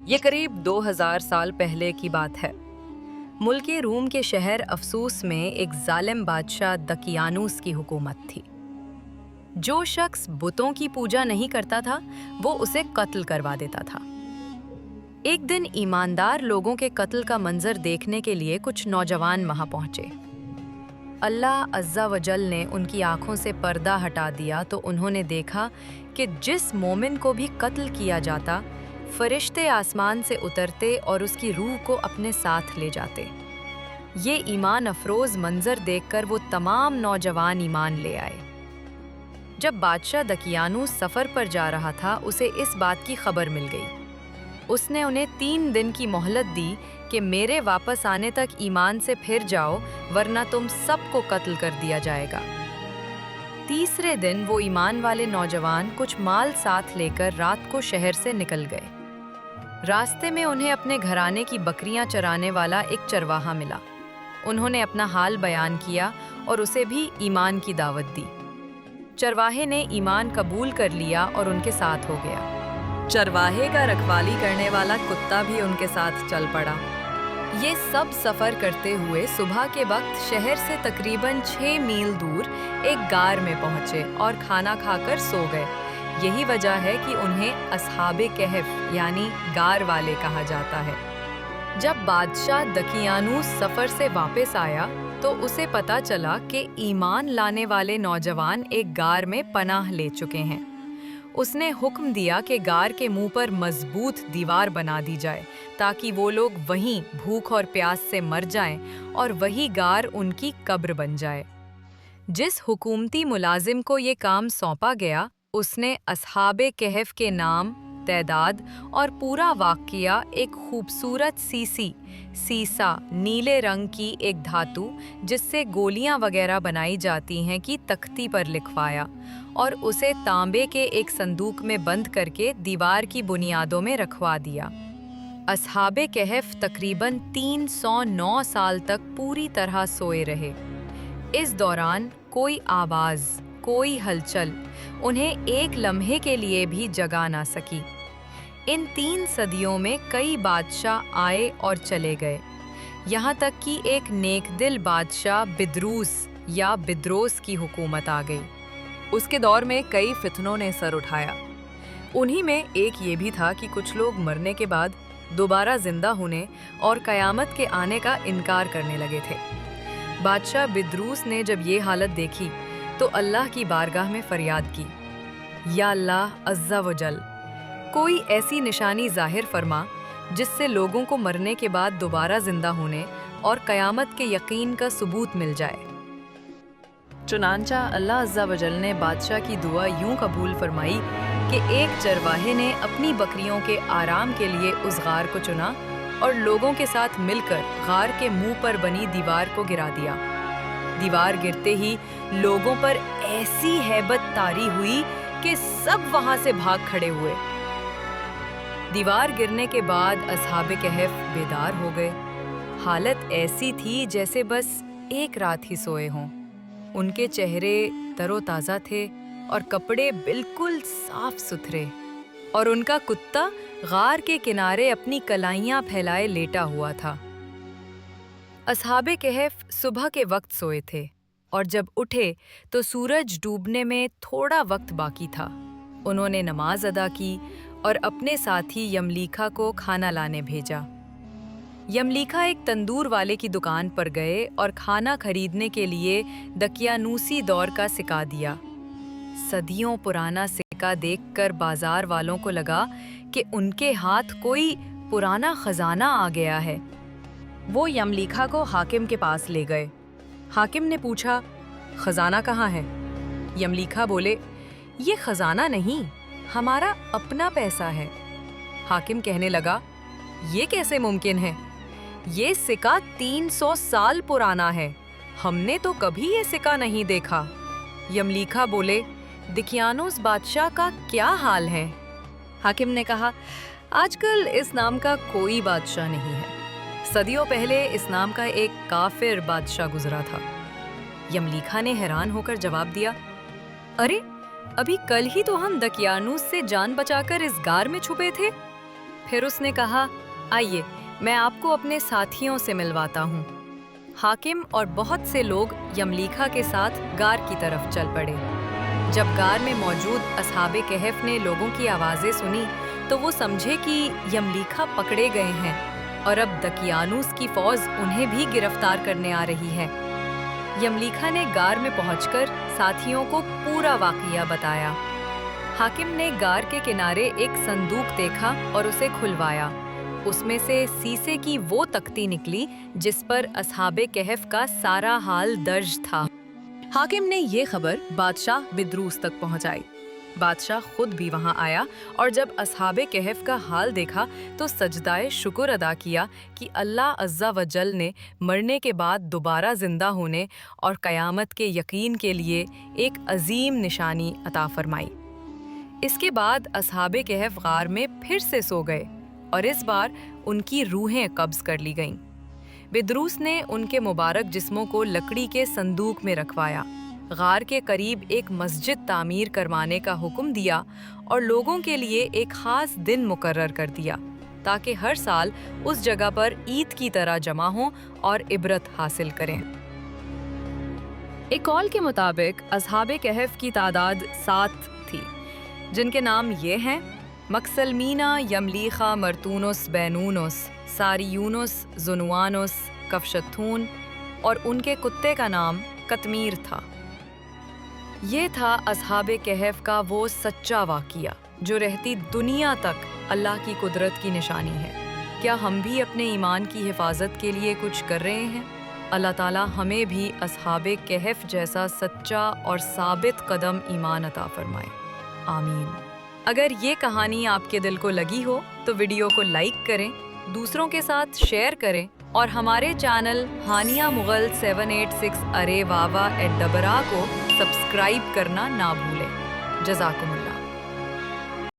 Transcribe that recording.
یہ قریب 2000 سال پہلے کی بات ہے۔ ملک روم کے شہر افسوس میں ایک ظالم بادشاہ دقیانوس کی حکومت تھی۔ جو شخص بتوں کی پوجا نہیں کرتا تھا وہ اسے قتل کروا دیتا تھا۔ ایک دن ایماندار لوگوں کے قتل کا منظر دیکھنے کے لیے کچھ نوجوان وہاں پہنچے۔ اللہ عز و جل نے ان کی آنکھوں سے پردہ ہٹا دیا تو انہوں نے دیکھا کہ جس مومن کو بھی قتل کیا جاتا، فرشتے آسمان سے اترتے اور اس کی روح کو اپنے ساتھ لے جاتے۔ یہ ایمان افروز منظر دیکھ کر وہ تمام نوجوان ایمان لے آئے۔ جب بادشاہ دقیانوس سفر پر جا رہا تھا، اسے اس بات کی خبر مل گئی۔ اس نے انہیں 3 دن کی مہلت دی کہ میرے واپس آنے تک ایمان سے پھر جاؤ ورنہ تم سب کو قتل کر دیا جائے گا۔ تیسرے دن وہ ایمان والے نوجوان کچھ مال ساتھ لے کر رات کو شہر سے نکل گئے۔ راستے میں انہیں اپنے گھرانے کی بکریاں چرانے والا ایک چرواہا ملا۔ انہوں نے اپنا حال بیان کیا اور اسے بھی ایمان کی دعوت دی۔ چرواہے نے ایمان قبول کر لیا اور ان کے ساتھ ہو گیا۔ چرواہے کا رکھوالی کرنے والا کتا بھی ان کے ساتھ چل پڑا۔ یہ سب سفر کرتے ہوئے صبح کے وقت شہر سے تقریباً 6 میل دور ایک غار میں پہنچے اور کھانا کھا کر سو گئے۔ یہی وجہ ہے کہ انہیں اصحاب کہف یعنی غار والے کہا جاتا ہے۔ جب بادشاہ دقیانوس سفر سے واپس آیا تو اسے پتہ چلا کہ ایمان لانے والے نوجوان ایک غار میں پناہ لے چکے ہیں۔ اس نے حکم دیا کہ غار کے منہ پر مضبوط دیوار بنا دی جائے تاکہ وہ لوگ وہیں بھوک اور پیاس سے مر جائیں اور وہی غار ان کی قبر بن جائے۔ جس حکومتی ملازم کو یہ کام سونپا گیا، اس نے اصحاب کہف کے نام، تعداد اور پورا واقعہ ایک خوبصورت سیسا نیلے رنگ کی ایک دھاتو جس سے گولیاں وغیرہ بنائی جاتی ہیں کی تختی پر لکھوایا اور اسے تانبے کے ایک صندوق میں بند کر کے دیوار کی بنیادوں میں رکھوا دیا۔ اصحاب کہف تقریباً 309 سال تک پوری طرح سوئے رہے۔ اس دوران کوئی آواز، کوئی ہلچل انہیں ایک لمحے کے لیے بھی جگا نہ سکی۔ ان 3 صدیوں میں کئی بادشاہ آئے اور چلے گئے، یہاں تک کہ ایک نیک دل بادشاہ بدروس کی حکومت آ گئی۔ اس کے دور میں کئی فتنوں نے سر اٹھایا۔ انہی میں ایک یہ بھی تھا کہ کچھ لوگ مرنے کے بعد دوبارہ زندہ ہونے اور قیامت کے آنے کا انکار کرنے لگے تھے۔ بادشاہ بدروس نے جب یہ حالت دیکھی تو اللہ کی بارگاہ میں فریاد کی، یا اللہ عز و جل، کوئی ایسی نشانی ظاہر فرما جس سے لوگوں کو مرنے کے بعد دوبارہ زندہ ہونے اور قیامت کے یقین کا ثبوت مل جائے۔ چنانچہ اللہ عز و جل نے بادشاہ کی دعا یوں قبول فرمائی کہ ایک چرواہے نے اپنی بکریوں کے آرام کے لیے اس غار کو چنا اور لوگوں کے ساتھ مل کر غار کے منہ پر بنی دیوار کو گرا دیا۔ دیوار گرتے ہی لوگوں پر ایسی ہیبت طاری ہوئی کہ سب وہاں سے بھاگ کھڑے ہوئے۔ دیوار گرنے کے بعد اصحاب کہف بیدار ہو گئے۔ حالت ایسی تھی جیسے بس ایک رات ہی سوئے ہوں۔ ان کے چہرے تر و تازہ تھے اور کپڑے بالکل صاف ستھرے، اور ان کا کتا غار کے کنارے اپنی کلائیاں پھیلائے لیٹا ہوا تھا۔ اصحاب کہف صبح کے وقت سوئے تھے اور جب اٹھے تو سورج ڈوبنے میں تھوڑا وقت باقی تھا۔ انہوں نے نماز ادا کی اور اپنے ساتھی یملیکھا کو کھانا لانے بھیجا۔ یملیکھا ایک تندور والے کی دکان پر گئے اور کھانا خریدنے کے لیے دقیانوسی دور کا سکہ دیا۔ صدیوں پرانا سکہ دیکھ کر بازار والوں کو لگا کہ ان کے ہاتھ کوئی پرانا خزانہ آ گیا ہے۔ وہ یملیکھا کو حاکم کے پاس لے گئے۔ حاکم نے پوچھا، خزانہ کہاں ہے؟ یملیکھا بولے، یہ خزانہ نہیں، ہمارا اپنا پیسہ ہے۔ حاکم کہنے لگا، یہ کیسے ممکن ہے؟ یہ سکہ 300 سال پرانا ہے، ہم نے تو کبھی یہ سکہ نہیں دیکھا۔ یملیکھا بولے، دقیانوس بادشاہ کا کیا حال ہے؟ حاکم نے کہا، آج کل اس نام کا کوئی بادشاہ نہیں ہے، صدیوں پہلے اس نام کا ایک کافر بادشاہ گزرا تھا۔ یملیکھا نے حیران ہو کر جواب دیا، ارے ابھی کل ہی تو ہم دقیانوس سے جان بچا کر اس غار میں چھپے تھے، پھر اس نے کہا، آئیے میں آپ کو اپنے ساتھیوں سے ملواتا ہوں۔ حاکم اور بہت سے لوگ یملیکھا کے ساتھ غار کی طرف چل پڑے۔ جب غار میں موجود اصحاب کہف نے لوگوں کی آوازیں سنی تو وہ سمجھے کہ یملیکھا پکڑے گئے ہیں اور اب دکیانوس کی فوج انہیں بھی گرفتار کرنے آ رہی ہے۔ یملیکھا نے غار میں پہنچ کر ساتھیوں کو پورا واقعہ بتایا۔ حاکم نے غار کے کنارے ایک صندوق دیکھا اور اسے کھلوایا۔ اس میں سے سیسے کی وہ تختی نکلی جس پر اصحاب کہف کا سارا حال درج تھا۔ حاکم نے یہ خبر بادشاہ بدروس تک پہنچائی۔ بادشاہ خود بھی وہاں آیا اور جب اصحاب کہف کا حال دیکھا تو سجدائے شکر ادا کیا کہ اللہ عز و جل نے مرنے کے بعد دوبارہ زندہ ہونے اور قیامت کے یقین کے لیے ایک عظیم نشانی عطا فرمائی۔ اس کے بعد اصحاب کہف غار میں پھر سے سو گئے اور اس بار ان کی روحیں قبض کر لی گئیں۔ بدروس نے ان کے مبارک جسموں کو لکڑی کے صندوق میں رکھوایا، غار کے قریب ایک مسجد تعمیر کروانے کا حکم دیا اور لوگوں کے لیے ایک خاص دن مقرر کر دیا تاکہ ہر سال اس جگہ پر عید کی طرح جمع ہوں اور عبرت حاصل کریں۔ ایک قول کے مطابق اصحاب کہف کی تعداد 7 تھی، جن کے نام یہ ہیں: مکسلمینا، یملیخا، مرتونس، بینونس، ساریونس، زنوانس، کفشتھون، اور ان کے کتے کا نام قطمیر تھا۔ یہ تھا اصحاب کہف کا وہ سچا واقعہ جو رہتی دنیا تک اللہ کی قدرت کی نشانی ہے۔ کیا ہم بھی اپنے ایمان کی حفاظت کے لیے کچھ کر رہے ہیں؟ اللہ تعالیٰ ہمیں بھی اصحاب کہف جیسا سچا اور ثابت قدم ایمان عطا فرمائے، آمین۔ اگر یہ کہانی آپ کے دل کو لگی ہو تو ویڈیو کو لائک کریں، دوسروں کے ساتھ شیئر کریں اور ہمارے چینل ہانیہ مغل 786 ارے واوا @ ڈبرا کو سبسکرائب کرنا نہ بھولیں۔ جزاکم اللہ۔